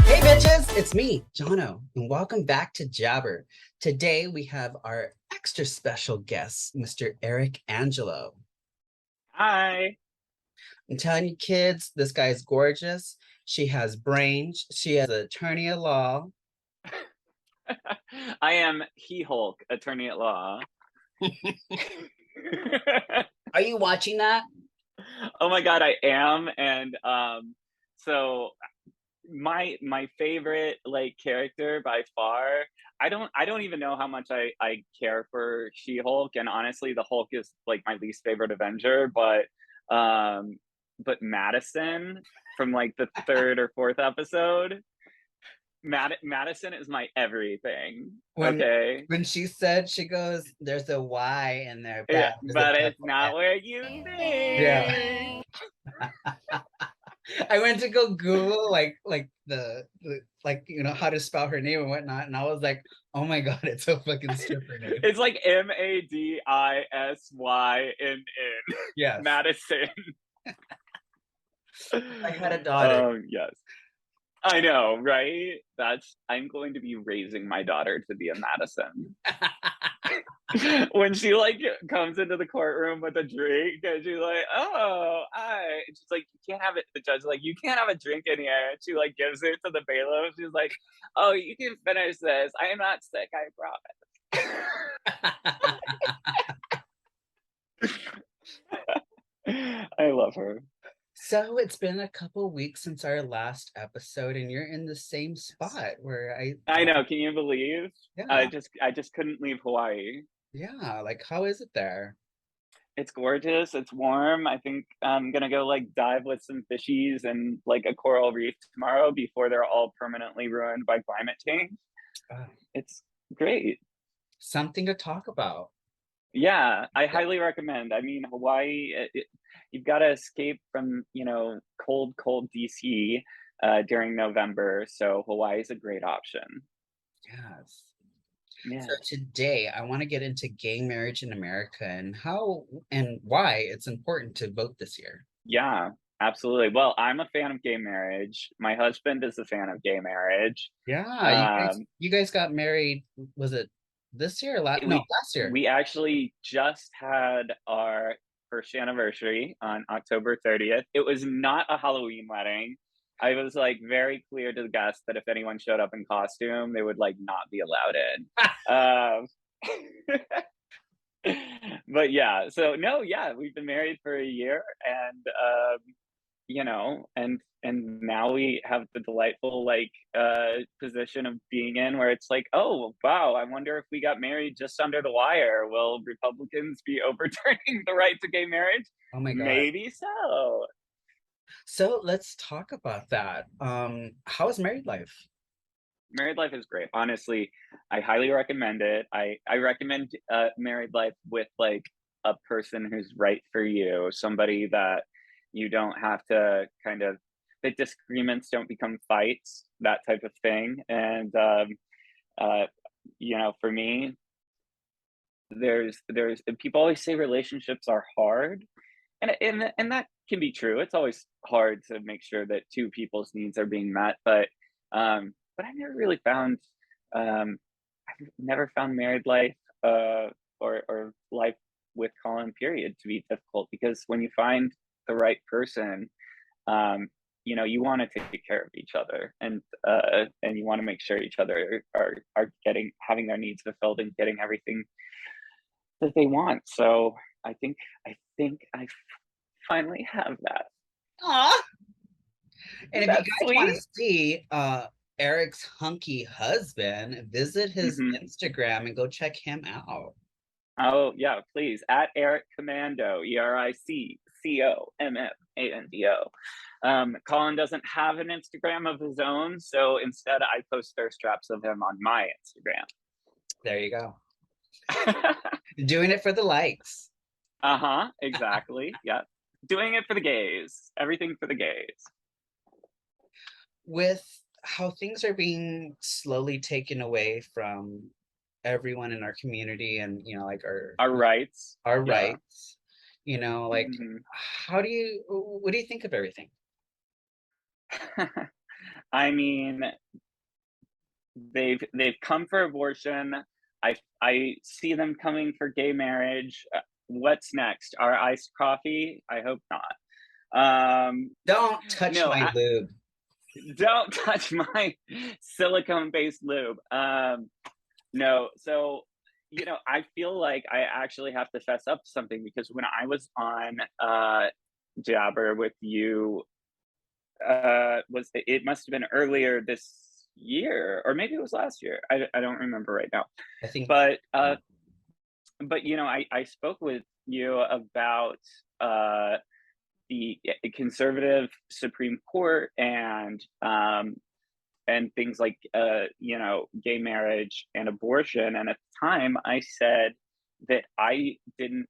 Hey bitches, it's me, Jono, and welcome back to Jabbr. Today we have our extra special guest, Mr. Eric Angelo. Hi. I'm telling you kids, this guy's gorgeous. She has brains. She has an attorney at law. I am He Hulk, attorney at law. Are you watching that? Oh my God, I am. And so my favorite like character by far. I don't even know how much I care for She-Hulk, and honestly, the Hulk is like my least favorite Avenger, but Madison from like the third or fourth episode. Madison is my everything. When Okay. when she said, she goes, there's a Y in there, Yeah, but there's a but it's double not N. where you Yeah. think. I went to go Google like the like how to spell her name and whatnot, and I was like, oh my god, it's a fucking stripper name. It's like Madisyn. Yes, Madison. I had a daughter. Yes. I know, right? I'm going to be raising my daughter to be a Madison. When she like comes into the courtroom with a drink and she's like, oh, and she's like, you can't have it. The judge is like, you can't have a drink in here. And she like gives it to the bailiff. She's like, oh, you can finish this. I am not sick, I promise. I love her. So it's been a couple weeks since our last episode, and you're in the same spot where I know. Can you believe? yeah, I just couldn't leave Hawaii. yeah. Like, how is it there? It's gorgeous. It's warm. I think I'm gonna go like dive with some fishies and like a coral reef tomorrow before they're all permanently ruined by climate change. Uh, It's great. Something to talk about. Yeah, I Yeah. highly recommend. I mean, Hawaii, you've got to escape from, cold DC during November. So Hawaii is a great option. Yes. Yeah. So today I want to get into gay marriage in America and how and why it's important to vote this year. Yeah, absolutely. Well, I'm a fan of gay marriage. My husband is a fan of gay marriage. Yeah, Um, you guys got married, was it this year or last? No, we last year. we actually just had our first anniversary on October 30th. It was not a Halloween wedding. I was like very clear to the guests that if anyone showed up in costume, they would like not be allowed in. But yeah, so no, yeah, we've been married for a year, and and now we have the delightful like position of being in where it's like, oh wow, I wonder if we got married just under the wire, will Republicans be overturning the right to gay marriage? Oh my God. Maybe so. So let's talk about that. How is married life? Married life is great, honestly. I highly recommend it. I recommend married life with like a person who's right for you, somebody that you don't have to kind of, the disagreements don't become fights, that type of thing. And uh for me, there's people always say relationships are hard, and that can be true. It's always hard to make sure that two people's needs are being met, but I never really found I've never found married life or life with Colin period to be difficult, because when you find the right person, um you want to take care of each other, and you want to make sure each other are getting having their needs fulfilled and getting everything that they want. So I think I finally have that. Aw. And if you That's guys want to sweet. see Eric's hunky husband, visit his Hmm. Instagram and go check him out. Oh yeah, please, at Eric Commando, EricCommando. Colin doesn't have an Instagram of his own, so instead I post thirst traps of him on my Instagram. There you go. Doing it for the likes. Uh-huh, exactly. Yeah. Doing it for the gays. Everything for the gays. With how things are being slowly taken away from everyone in our community and, like Our rights. our Yeah. rights, like Mhm. what do you think of everything? I mean, they've come for abortion. I see them coming for gay marriage. What's next? Our iced coffee? I hope not. Don't touch No, my lube. don't touch my silicone-based lube. No, so I feel like I actually have to fess up to something because when I was on Jabber with you, was it must have been earlier this year, or maybe it was last year. I don't remember right now. I think But I spoke with you about the conservative Supreme Court and things like gay marriage and abortion. And at the time, I said that I didn't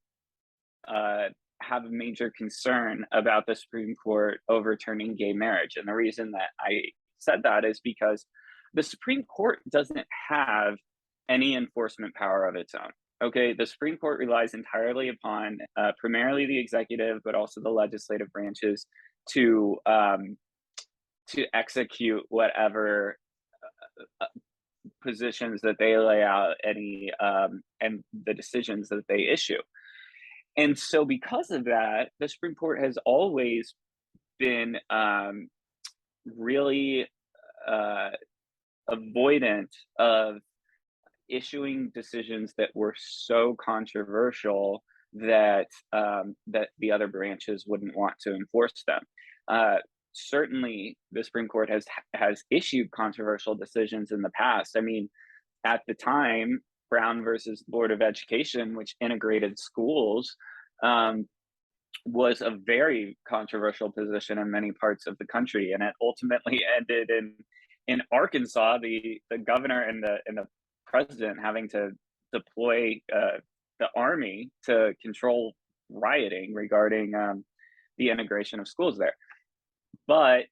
uh, have a major concern about the Supreme Court overturning gay marriage. And the reason that I said that is because the Supreme Court doesn't have any enforcement power of its own. Okay, the Supreme Court relies entirely upon primarily the executive, but also the legislative branches to execute whatever positions that they lay out, and the decisions that they issue. And so, because of that, the Supreme Court has always been really uh, avoidant of issuing decisions that were so controversial that the other branches wouldn't want to enforce them. Uh, Certainly, the Supreme Court has issued controversial decisions in the past. I mean, at the time, Brown versus the Board of Education, which integrated schools, um, was a very controversial position in many parts of the country, and it ultimately ended in Arkansas, the governor and the president having to deploy the army to control rioting regarding the integration of schools there. But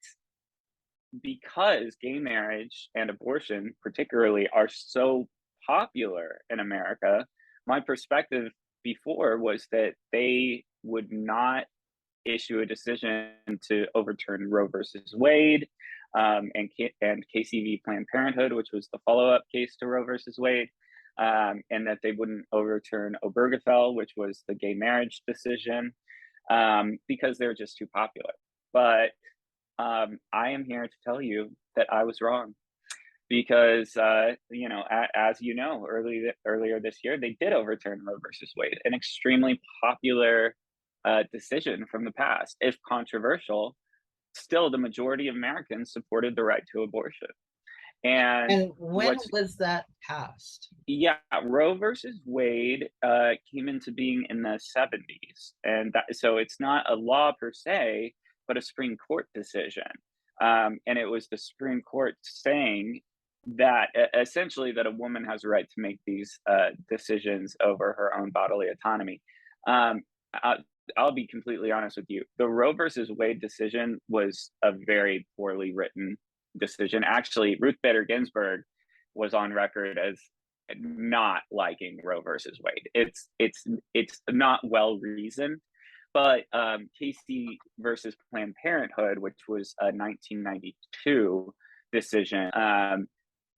because gay marriage and abortion, particularly, are so popular in America, my perspective before was that they would not issue a decision to overturn Roe versus Wade, and KCV Planned Parenthood, which was the follow-up case to Roe versus Wade, and that they wouldn't overturn Obergefell, which was the gay marriage decision, because they're just too popular. But I am here to tell you that I was wrong because, as you know, earlier this year, they did overturn Roe versus Wade, an extremely popular decision from the past. If controversial, still the majority of Americans supported the right to abortion. And And when what's was that passed? yeah, Roe versus Wade came into being in the 70s, and so it's not a law per se, but a Supreme Court decision. And it was the Supreme Court saying that essentially that a woman has a right to make these decisions over her own bodily autonomy. Um, I, I'll be completely honest with you. The Roe versus Wade decision was a very poorly written decision. Actually, Ruth Bader Ginsburg was on record as not liking Roe versus Wade. It's not well reasoned, but Casey versus Planned Parenthood, which was a 1992 decision,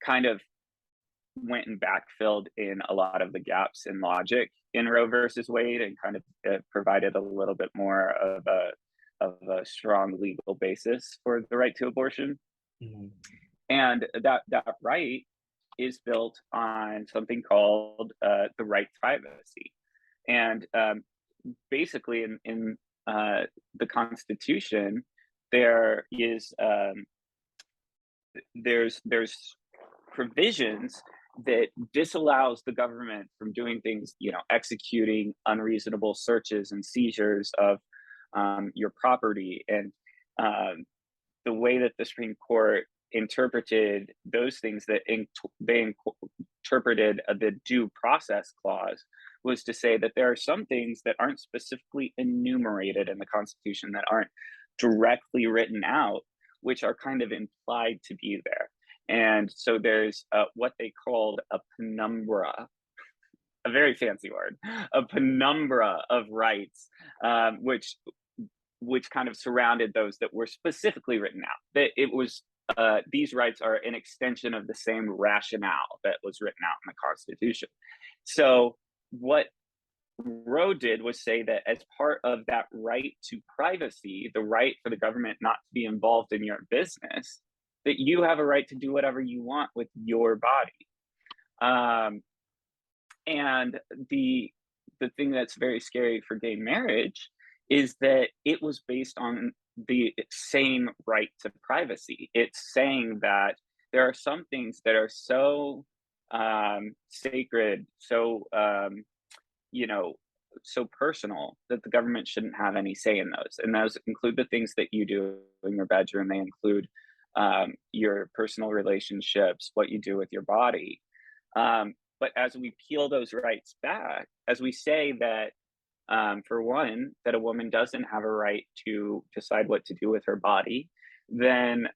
kind of went and backfilled in a lot of the gaps in logic in Roe versus Wade, and kind of provided a little bit more of a strong legal basis for the right to abortion. Mhm. And that right is built on something called the right to privacy. And basically, in the Constitution, there is there's provisions that disallows the government from doing things, executing unreasonable searches and seizures of your property. And the way that the Supreme Court interpreted those things, that they interpreted the due process clause, was to say that there are some things that aren't specifically enumerated in the Constitution, that aren't directly written out, which are kind of implied to be there. And so there's what they called a penumbra, a very fancy word, a penumbra of rights, which kind of surrounded those that were specifically written out. That it was these rights are an extension of the same rationale that was written out in the Constitution. So what Roe did was say that as part of that right to privacy, the right for the government not to be involved in your business, that you have a right to do whatever you want with your body. Um, and the thing that's very scary for gay marriage is that it was based on the same right to privacy. It's saying that there are some things that are so sacred, so you know, so personal that the government shouldn't have any say in those. And those include the things that you do in your bedroom. They include your personal relationships, what you do with your body. But as we peel those rights back, as we say that, for one, that a woman doesn't have a right to decide what to do with her body, then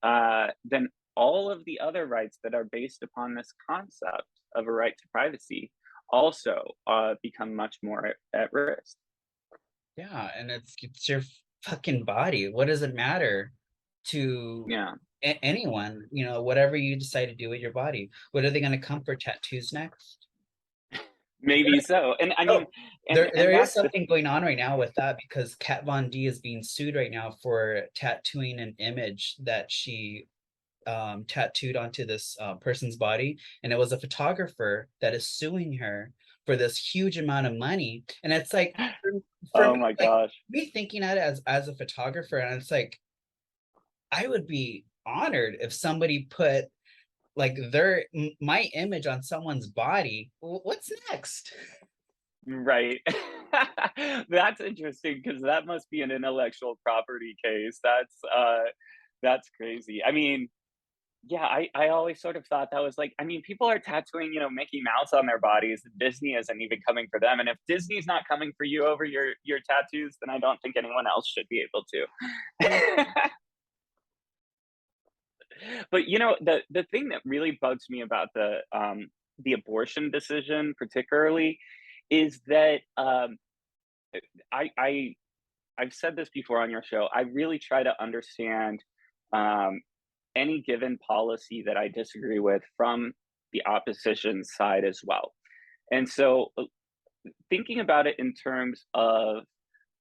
all of the other rights that are based upon this concept of a right to privacy also become much more at risk. Yeah, and it's your fucking body. What does it matter to Yeah, anyone? Whatever you decide to do with your body. What are they going to come for tattoos next? maybe so. And I mean, Oh, and there is that's the something going on right now with that because Kat Von D is being sued right now for tattooing an image that she tattooed onto this person's body, and it was a photographer that is suing her for this huge amount of money. And it's like for oh me, my like gosh. me thinking at it as a photographer, and it's like I would be honored if somebody put like my image on someone's body. What's next? Right. That's interesting because that must be an intellectual property case. That's crazy. I mean, yeah, I always sort of thought that was like, I mean, people are tattooing, Mickey Mouse on their bodies. Disney isn't even coming for them. And if Disney's not coming for you over your tattoos, then I don't think anyone else should be able to. But the thing that really bugs me about the abortion decision particularly is that I I've said this before on your show. I really try to understand um, any given policy that I disagree with from the opposition side as well. And so, thinking about it in terms of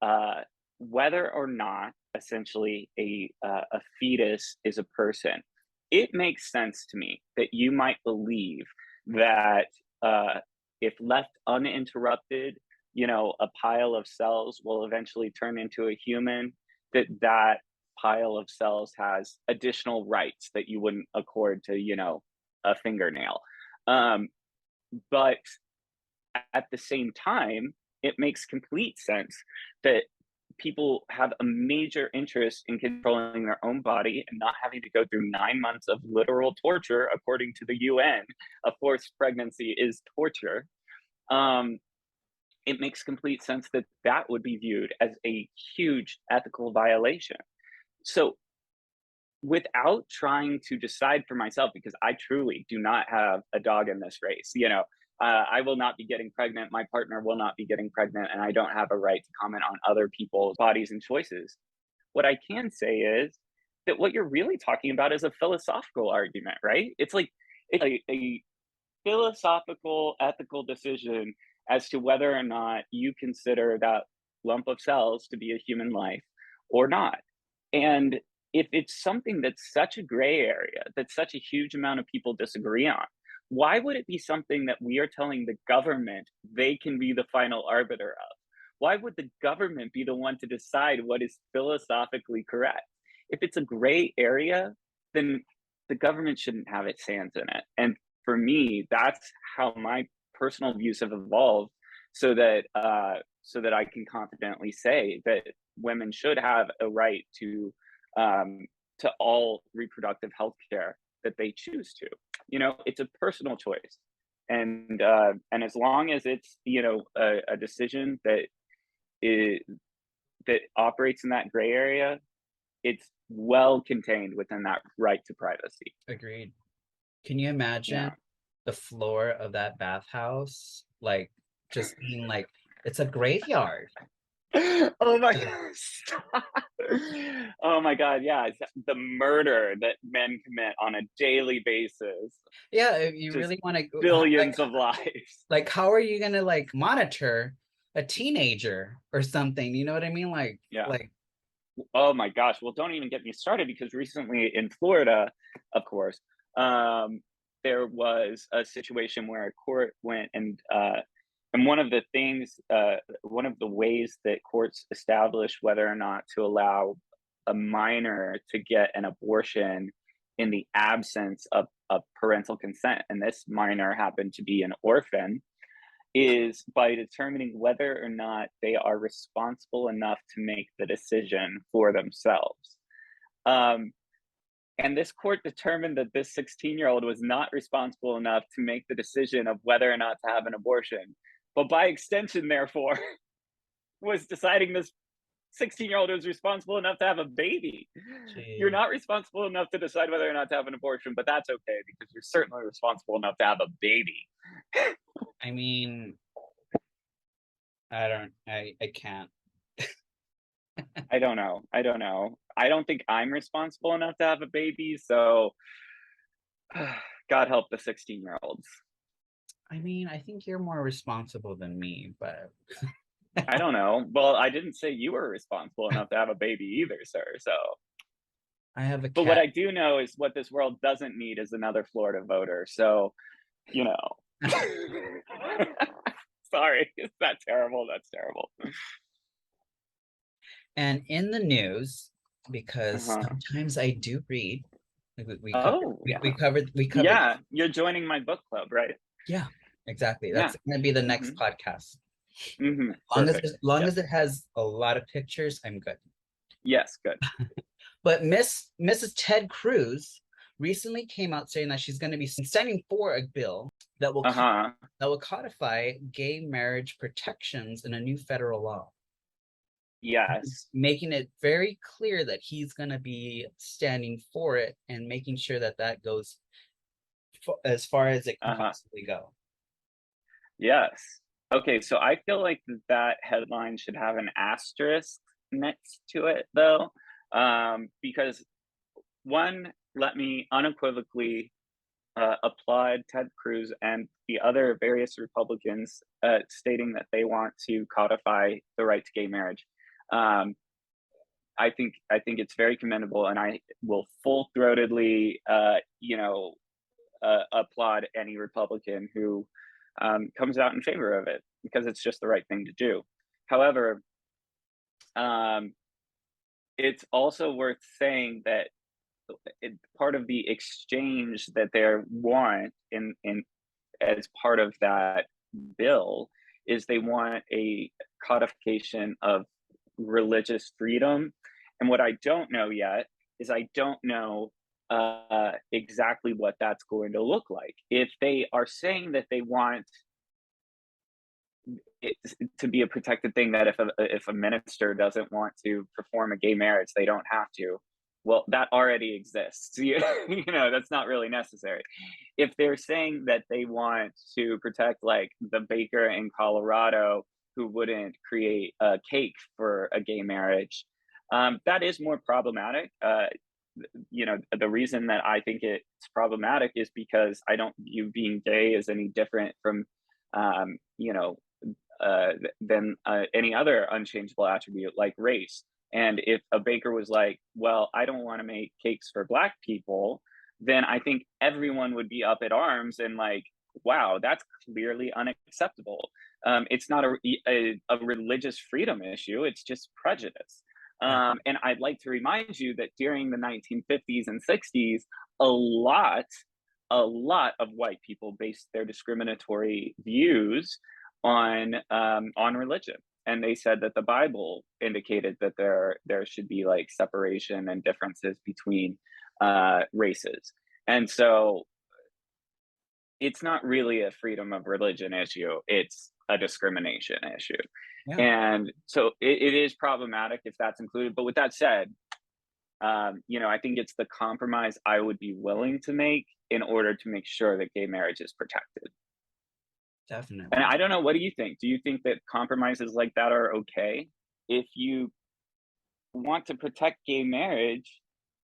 uh, whether or not essentially a fetus is a person, it makes sense to me that you might believe that if left uninterrupted, a pile of cells will eventually turn into a human. That pile of cells has additional rights that you wouldn't accord to, a fingernail. Um, but at the same time, it makes complete sense that people have a major interest in controlling their own body and not having to go through 9 months of literal torture, according to the UN. A forced pregnancy is torture. Um, it makes complete sense that that would be viewed as a huge ethical violation. So, without trying to decide for myself, because I truly do not have a dog in this race, I will not be getting pregnant. My partner will not be getting pregnant, and I don't have a right to comment on other people's bodies and choices. What I can say is that what you're really talking about is a philosophical argument, right? It's a philosophical, ethical decision as to whether or not you consider that lump of cells to be a human life or not. And if it's something that's such a gray area, that such a huge amount of people disagree on, why would it be something that we are telling the government they can be the final arbiter of? Why would the government be the one to decide what is philosophically correct? If it's a gray area, then the government shouldn't have its hands in it. And for me, that's how my personal views have evolved, so that I can confidently say that women should have a right um, to all reproductive health care that they choose to. It's a personal choice, and as long as it's a decision is that operates in that gray area, it's well contained within that right to privacy. Agreed. Can you imagine Yeah. the floor of that bathhouse? Like just being like, it's a graveyard. Oh my God. Oh my God. Yeah. The murder that men commit on a daily basis. Yeah, if you Just really want to billions of lives. like how are you gonna like monitor a teenager or something? You know what I mean? Yeah. Like Oh my gosh. Well, don't even get me started because recently in Florida, of course, um, there was a situation where a court went and one of the ways that courts establish whether or not to allow a minor to get an abortion in the absence of parental consent, and this minor happened to be an orphan, is by determining whether or not they are responsible enough to make the decision for themselves. Um, and this court determined that this 16-year-old was not responsible enough to make the decision of whether or not to have an abortion. But by extension, therefore, was deciding this 16-year-old was responsible enough to have a baby. You're gee, not responsible enough to decide whether or not to have an abortion, but that's okay because you're certainly responsible enough to have a baby. I mean, I can't. I don't know. I don't know. I don't think I'm responsible enough to have a baby, so God help the 16-year-olds. I mean, I think you're more responsible than me, but I don't know. Well, I didn't say you were responsible enough to have a baby either, sir. So, I have a but what cat. I do know is what this world doesn't need is another Florida voter. So, you know. Sorry, is that terrible? That's terrible. And in the news, because Uh-huh. sometimes I do read, like Oh, yeah. we covered. Yeah, you're joining my book club, right? Yeah, exactly. Yeah. That's gonna be the next Mhm. podcast. Mhm. Long as Perfect. long Yes. as it has a lot of pictures, I'm good. Yes, good. But Mrs. Ted Cruz recently came out saying that she's going to be standing for a bill that Uh-huh. that will codify gay marriage protections in a new federal law, Yes. making it very clear that he's going to be standing for it and making sure that that goes as far as it can Uh-huh. possibly go. Yes. Okay, so I feel like that headline should have an asterisk next to it, though, because one, let me unequivocally applaud Ted Cruz and the other various Republicans stating that they want to codify the right to gay marriage. Um, I think it's very commendable, and I will full throatedly, applaud any Republican who comes out in favor of it because it's just the right thing to do. However, um, it's also worth saying that part of the exchange that they want in as part of that bill is they want a codification of religious freedom. And what I don't know yet is I don't know exactly what that's going to look like. If they are saying that they want it to be a protected thing, that if a minister doesn't want to perform a gay marriage, they don't have to. Well, that already exists. That's not really necessary. If they're saying that they want to protect, like the baker in Colorado who wouldn't create a cake for a gay marriage, that is more problematic. The reason that I think it's problematic is because I don't view being gay as any different from, um, you know, than any other unchangeable attribute like race. And if a baker was like, well, I don't want to make cakes for Black people, then I think everyone would be up at arms and like, wow, that's clearly unacceptable. It's not a religious freedom issue, it's just prejudice. Yeah. And I'd like to remind you that during the 1950s and 60s, a lot, a lot of white people based their discriminatory views on religion, and they said that the Bible indicated that there should be like separation and differences between races, and so it's not really a freedom of religion issue; it's a discrimination issue, Yeah. and so it is problematic if that's included. But with that said, I think it's the compromise I would be willing to make in order to make sure that gay marriage is protected. And Definitely. I don't know, what do you think? Do you think that compromises like that are okay? If you want to protect gay marriage,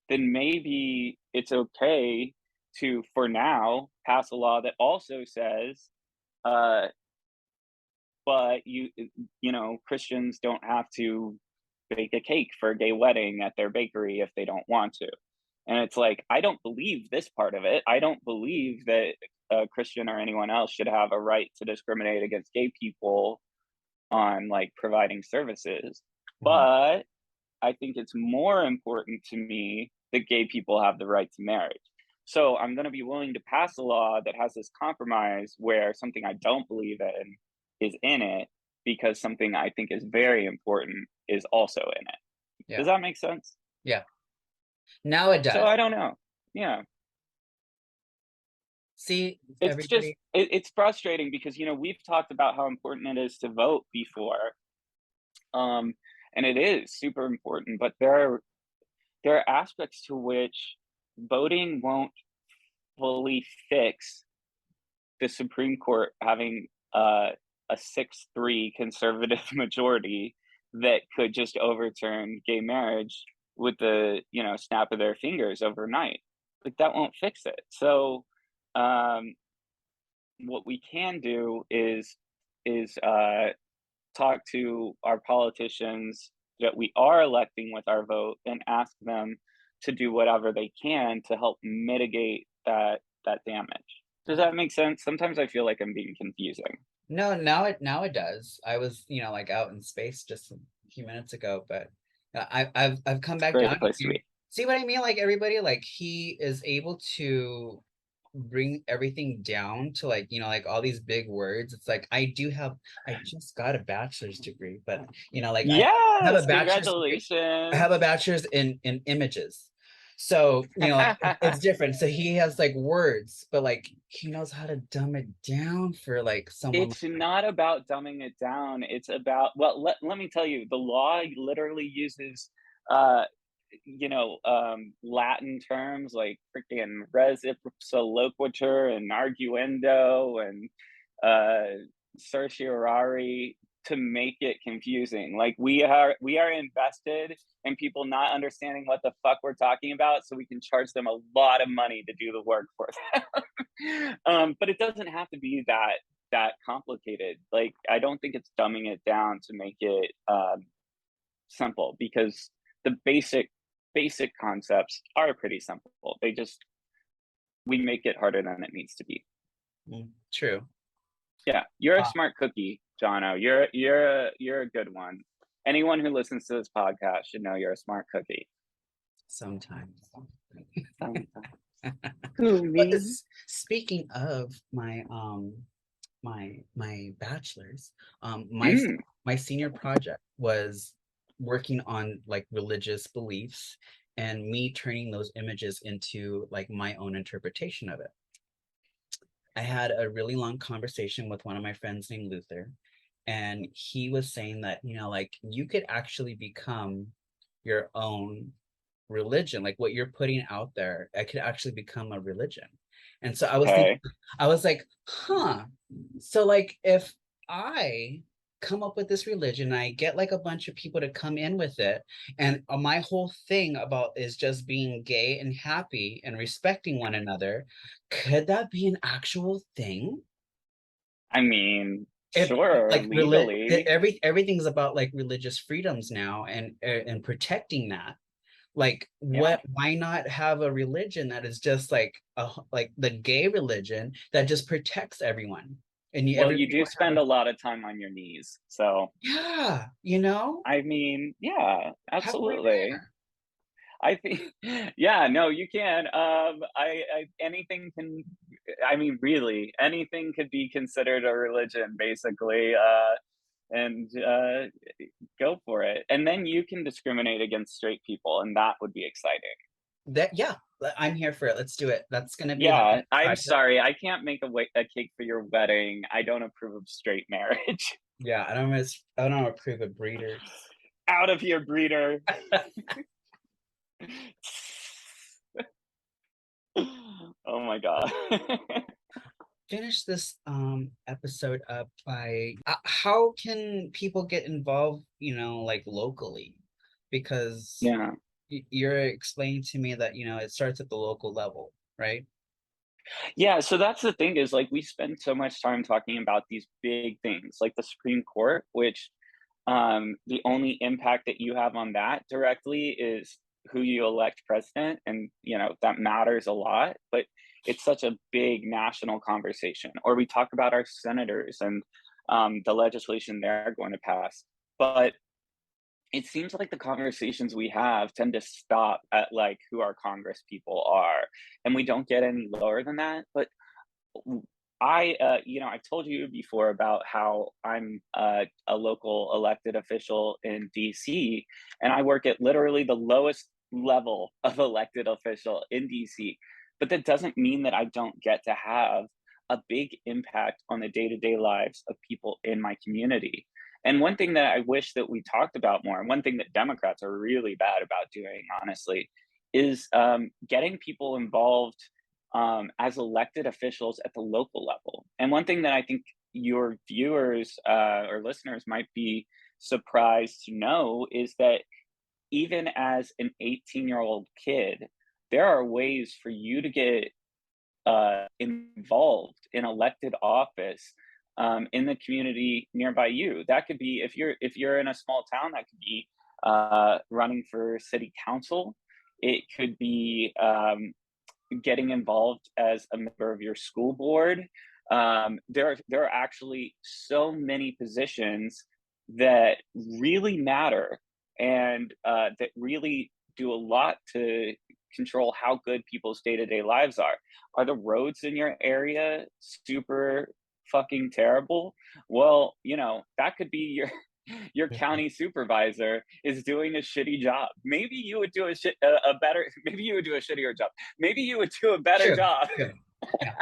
then maybe it's okay to, for now, pass a law that also says, uh, but Christians don't have to bake a cake for a gay wedding at their bakery if they don't want to. And it's like, I don't believe this part of it. I don't believe that a Christian or anyone else should have a right to discriminate against gay people on like providing services. Mhm. But I think it's more important to me that gay people have the right to marriage. So I'm going to be willing to pass a law that has this compromise where something I don't believe in is in it, because something I think is very important is also in it. Does Yeah. that make sense? Yeah. Now it So does. I don't know. Yeah. See, It's just everybody. it's frustrating because we've talked about how important it is to vote before. Um and it is super important, but there are aspects to which voting won't fully fix the Supreme Court having a 6-3 conservative majority that could just overturn gay marriage with the snap of their fingers overnight. Like that won't fix it. So um, what we can do is talk to our politicians that we are electing with our vote and ask them to do whatever they can to help mitigate that damage. Does that make sense? Sometimes I feel like I'm being confusing. No, now it does. I was, like out in space just a few minutes ago, but I've come It's a back great down place to here. be. See what I mean? Like everybody, like he is able to bring everything down to like, like all these big words. It's like I just got a bachelor's degree, but like I have a Yes, bachelor's degree. I have congratulations. a bachelor's in images. So, like it's different. So he has like words, but like he knows how to dumb it down for like someone like It's not about dumbing it down. It's about, well, let me tell you, the law literally uses uh Latin terms like freaking res ipsa loquitur and arguendo and certiorari to make it confusing. Like we are invested in people not understanding what the fuck we're talking about, so we can charge them a lot of money to do the work for them. But it doesn't have to be that complicated. Like I don't think it's dumbing it down to make it simple, because the basic concepts are pretty simple. We make it harder than it needs to be. true. Yeah, you're a Uh, smart cookie, Jono. You're a good one. Anyone who listens to this podcast should know you're a smart cookie. Sometimes. Sometimes. Who But me? speaking of my bachelor's, Mm, my senior project was working on like religious beliefs and me turning those images into like my own interpretation of it. I had a really long conversation with one of my friends named Luther, and he was saying that, like you could actually become your own religion, like what you're putting out there, it could actually become a religion. And so I was thinking, okay. I was like, huh. So like if I come up with this religion, I get like a bunch of people to come in with it, and my whole thing about is just being gay and happy and respecting one another, could that be an actual thing? I mean, If sure, like legally. everything's about like religious freedoms now and protecting that, like Yeah. why not have a religion that is just like the gay religion that just protects everyone, and Well, you everybody do will have spend a lot of time on your knees. So, yeah, I mean, yeah, how do I absolutely. I think, yeah, no, you can. Anything can, I mean, really, anything could be considered a religion, basically, and go for it. And then you can discriminate against straight people, and that would be exciting. that yeah, I'm here for it, let's do it, that's gonna be the Yeah, next I'm project. sorry, I can't make a cake for your wedding. I don't approve of straight marriage. Yeah, I don't approve of breeders. Out of here, breeder. Oh my god. Finish this episode up by how can people get involved, like locally? Because Yeah. you're explaining to me that, it starts at the local level, right? Yeah, so that's the thing is like we spend so much time talking about these big things like the Supreme Court, which the only impact that you have on that directly is who you elect president, and that matters a lot. But it's such a big national conversation. Or we talk about our senators and the legislation they're going to pass. But it seems like the conversations we have tend to stop at like who our Congress people are, and we don't get any lower than that. But I've told you before about how I'm a local elected official in DC, and I work at literally the lowest level of elected official in DC. But that doesn't mean that I don't get to have a big impact on the day to day lives of people in my community. And one thing that I wish that we talked about more, and one thing that Democrats are really bad about doing, honestly, is getting people involved as elected officials at the local level. And one thing that I think your viewers or listeners might be surprised to know is that even as an 18-year-old kid, there are ways for you to get involved in elected office in the community nearby you. That could be if you're in a small town, that could be running for city council. It could be getting involved as a member of your school board. There are actually so many positions that really matter and that really do a lot to control how good people's day-to-day lives are. Are the roads in your area super fucking terrible? Well, that could be your county supervisor is doing a shitty job. Maybe you would do a better. Maybe you would do a shittier job. Maybe you would do a better True, job. true. Yeah.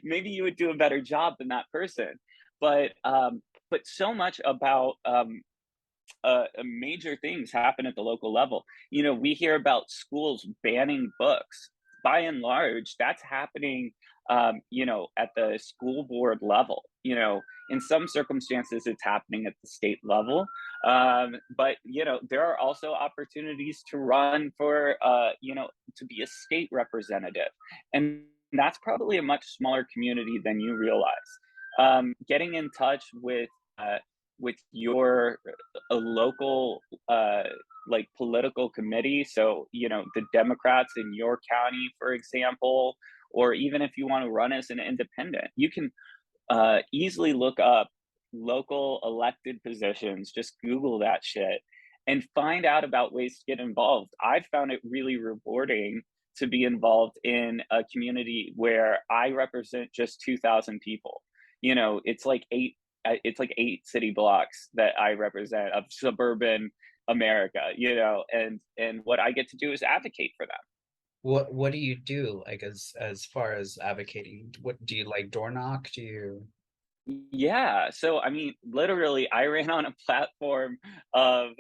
Maybe you would do a better job than that person. But so much about major things happen at the local level. We hear about schools banning books. By and large, that's happening, at the school board level. In some circumstances, it's happening at the state level. But there are also opportunities to run for, to be a state representative, and that's probably a much smaller community than you realize. Getting in touch with your a local like political committee, so the Democrats in your county, for example, or even if you want to run as an independent, you can easily look up local elected positions. Just Google that shit and find out about ways to get involved. I found it really rewarding to be involved in a community where I represent just 2,000 people. It's like eight city blocks that I represent of suburban America, and what I get to do is advocate for them. What do you do, like, as far as advocating? What do you, like, door knock? Do you? Yeah, so I mean, literally, I ran on a platform of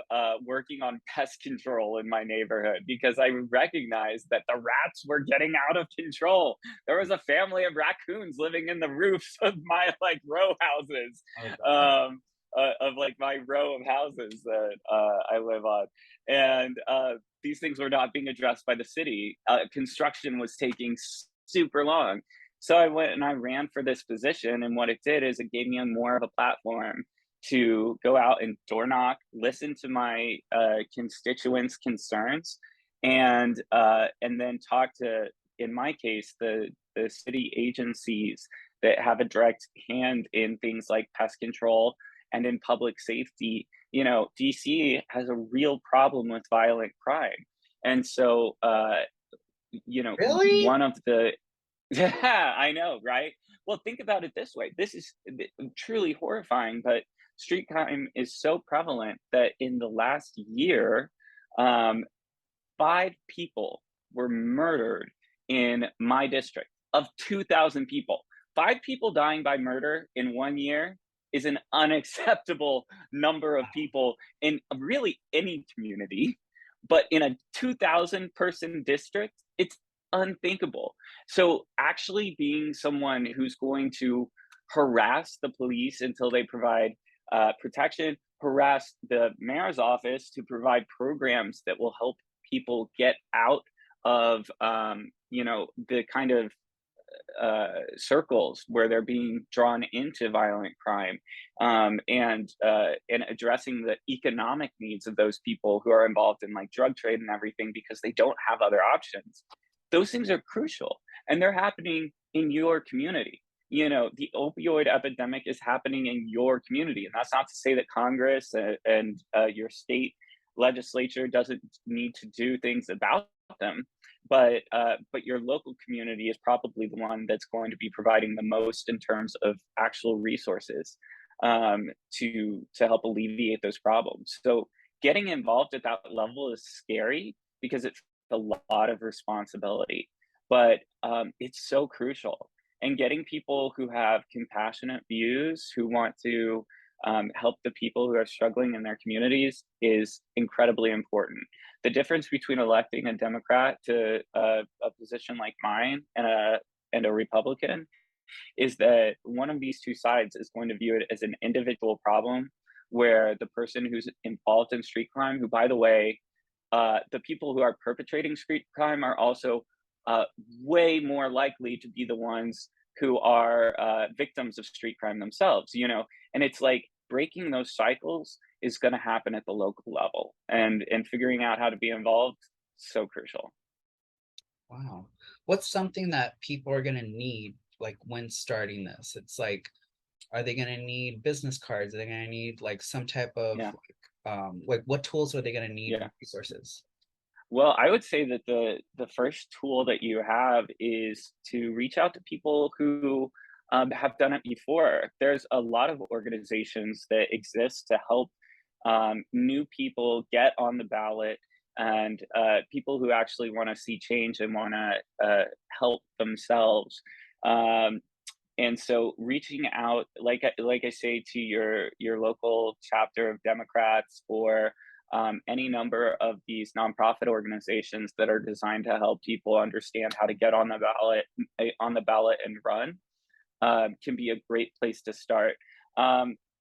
working on pest control in my neighborhood because I recognized that the rats were getting out of control. There was a family of raccoons living in the roofs of my like row houses, Oh God. of like my row of houses that I live on, and these things were not being addressed by the city. Construction was taking super long, so I went and I ran for this position, and what it did is it gave me more of a platform to go out and door knock, listen to my constituents' concerns, and then talk to, in my case, the city agencies that have a direct hand in things like pest control and in public safety. DC has a real problem with violent crime, and so Really? one of the yeah, I know, right? Well, think about it this way. This is truly horrifying, but street crime is so prevalent that in the last year, um, 5 people were murdered in my district of 2,000 people. 5 people dying by murder in one year is an unacceptable number of people in really any community. but in a 2,000 person district, it's unthinkable. So actually being someone who's going to harass the police until they provide protection, harass the mayor's office to provide programs that will help people get out of the kind of circles where they're being drawn into violent crime, and addressing the economic needs of those people who are involved in like drug trade and everything because they don't have other options. Those things are crucial, and they're happening in your community. The opioid epidemic is happening in your community, and that's not to say that Congress and your state legislature doesn't need to do things about them, but your local community is probably the one that's going to be providing the most in terms of actual resources, to help alleviate those problems. So getting involved at that level is scary because it's a lot of responsibility, but it's so crucial. And getting people who have compassionate views, who want to help the people who are struggling in their communities, is incredibly important. The difference between electing a Democrat to a position like mine and a Republican is that one of these two sides is going to view it as an individual problem, where the person who's involved in street crime, who, by the way, the people who are perpetrating street crime are also uh, way more likely to be the ones who are victims of street crime themselves, and it's like breaking those cycles is going to happen at the local level, and figuring out how to be involved, so crucial. Wow. What's something that people are gonna need like when starting this? It's like, are they gonna need business cards? Are they gonna need like some type of Yeah, like what tools are they gonna need and yeah. resources? Well, I would say that the first tool that you have is to reach out to people who have done it before. There's a lot of organizations that exist to help new people get on the ballot, and people who actually want to see change and want to help themselves. Um, and so reaching out, like I say, to your local chapter of Democrats, or any number of these nonprofit organizations that are designed to help people understand how to get on the ballot and run, can be a great place to start.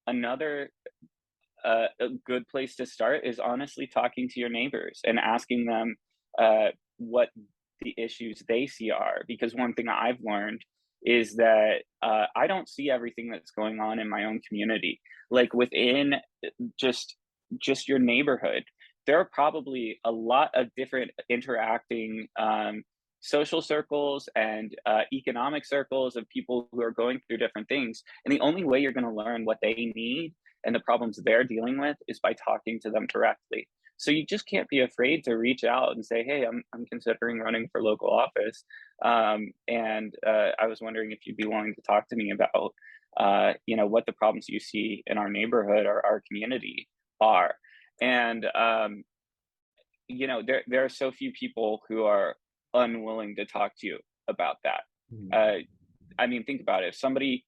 Another a good place to start is honestly talking to your neighbors and asking them what the issues they see are. Because one thing I've learned is that I don't see everything that's going on in my own community. Like within just just your neighborhood, there are probably a lot of different interacting social circles and economic circles of people who are going through different things. And the only way you're going to learn what they need and the problems they're dealing with is by talking to them directly. So you just can't be afraid to reach out and say, "Hey, I'm considering running for local office, and I was wondering if you'd be willing to talk to me about, what the problems you see in our neighborhood or our community are." And there are so few people who are unwilling to talk to you about that. Mhm. Uh, I mean, think about it. If somebody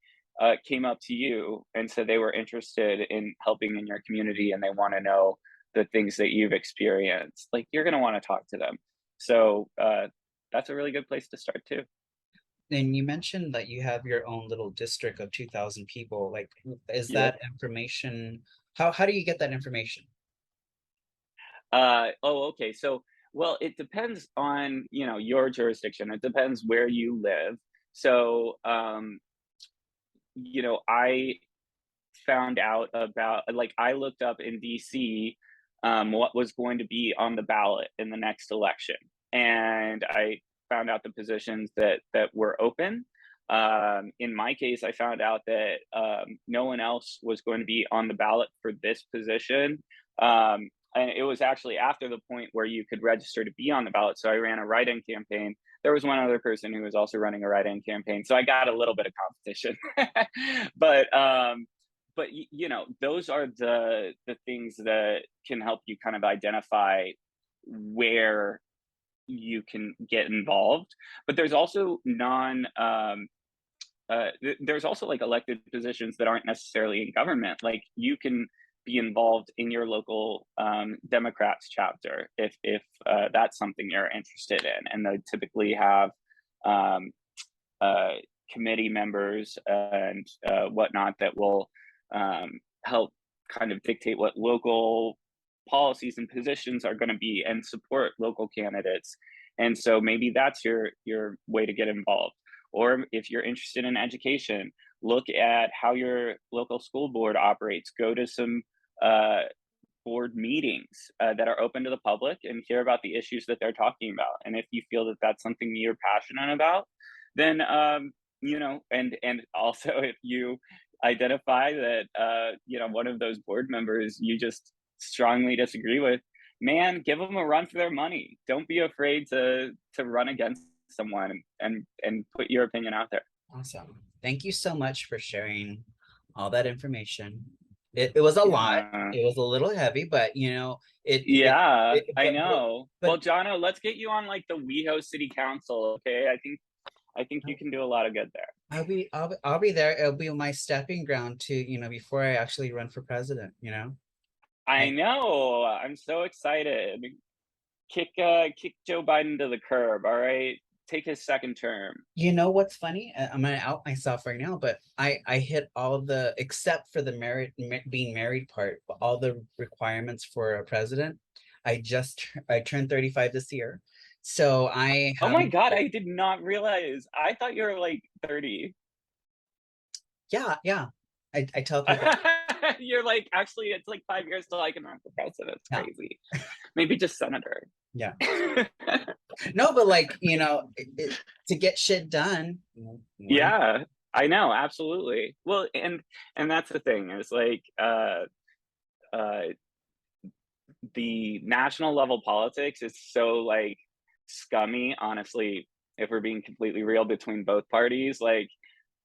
came up to you and said they were interested in helping in your community and they want to know the things that you've experienced, like you're going to want to talk to them. So that's a really good place to start too. And you mentioned that you have your own little district of 2,000 people. Like, is Yep. that information, how do you get that information? Oh, okay. So, well, it depends on your jurisdiction. It depends where you live. So, I found out about, like, I looked up in DC what was going to be on the ballot in the next election, and I found out the positions that were open. In my case, I found out that no one else was going to be on the ballot for this position. And it was actually after the point where you could register to be on the ballot. So I ran a write-in campaign. There was one other person who was also running a write-in campaign, so I got a little bit of competition. but those are the things that can help you kind of identify where you can get involved. But there's also there's also like elected positions that aren't necessarily in government. Like you can be involved in your local Democrats chapter if that's something you're interested in. And they typically have um, committee members and whatnot that will help kind of dictate what local policies and positions are going to be and support local candidates. And so maybe that's your way to get involved. Or if you're interested in education, look at how your local school board operates. Go to some board meetings that are open to the public and hear about the issues that they're talking about. And if you feel that that's something you're passionate about, then and also if you identify that one of those board members you just strongly disagree with, man, give them a run for their money. Don't be afraid to run against someone and put your opinion out there. Awesome. Thank you so much for sharing all that information. It was a lot. It was a little heavy, but I know. Well, Jono, let's get you on like the WeHo City Council. Okay, I think you can do a lot of good there. I'll be there. It'll be my stepping ground to, before I actually run for president, I know. I'm so excited. Kick Joe Biden to the curb, all right? Take his second term. You know what's funny? I'm gonna out myself right now, but I hit all the, except for the being married part, all the requirements for a president. I turned 35 this year. So oh my God, I did not realize. I thought you were like 30. Yeah. I tell people. You're like, actually, it's like 5 years till I can run for president. It's crazy. Maybe just senator. Yeah. No, but like, to get shit done. Yeah, I know. Absolutely. Well, and that's the thing is like, the national level politics is so like scummy, honestly, if we're being completely real, between both parties. Like,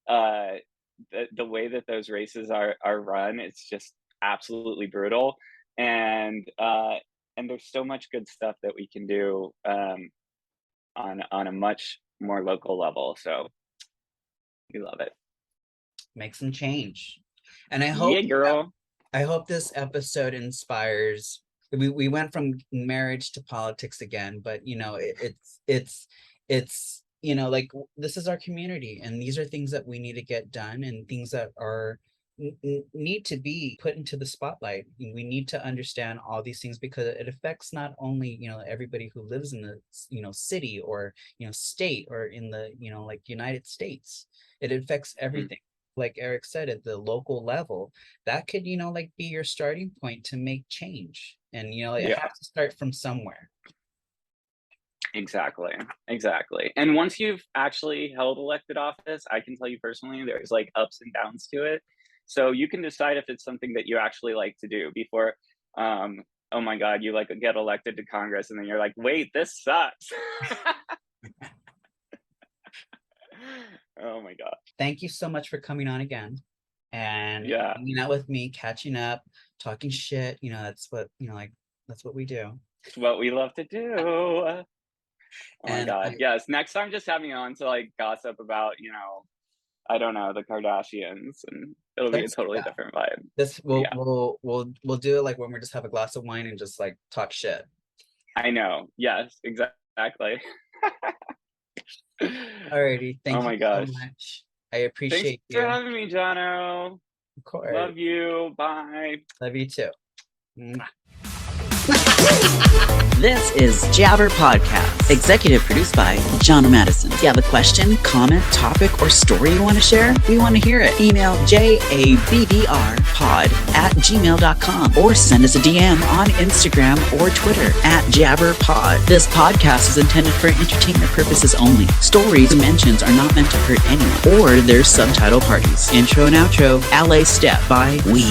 the way that those races are run, it's just absolutely brutal. And there's so much good stuff that we can do on a much more local level. So we love it. Make some change. And I hope, I hope this episode inspires. We went from marriage to politics again, but it's like, this is our community, and these are things that we need to get done, and things that are need to be put into the spotlight. We need to understand all these things because it affects not only everybody who lives in the city or state or in the like United States. It affects everything. Like Eric said, at the local level, that could like be your starting point to make change. And it has to start from somewhere. Exactly. And once you've actually held elected office, I can tell you personally, there's like ups and downs to it. So you can decide if it's something that you actually like to do before, oh my God, you like get elected to Congress and then you're like, wait, this sucks. Oh my God. Thank you so much for coming on again and hanging out with me, catching up, talking shit. That's what, that's what we do. It's what we love to do. Oh my God. Yes. Next time, just have me on to like gossip about, I don't know, the Kardashians, and it'll be a totally different vibe. We'll do it like when we just have a glass of wine and just like talk shit. I know. Yes, exactly. Alrighty. Thank you so much. I appreciate you. Thanks for having me, Jono. Of course. Love you. Bye. Love you too. This is Jabbr Podcast, executive produced by Jono Madison. If you have a question, comment, topic, or story you want to share, we want to hear it. Email jabbrpod@gmail.com or send us a DM on Instagram or Twitter @JabbrPod. This podcast is intended for entertainment purposes only. Stories and mentions are not meant to hurt anyone or their subtitle parties. Intro and outro, LA Step by We.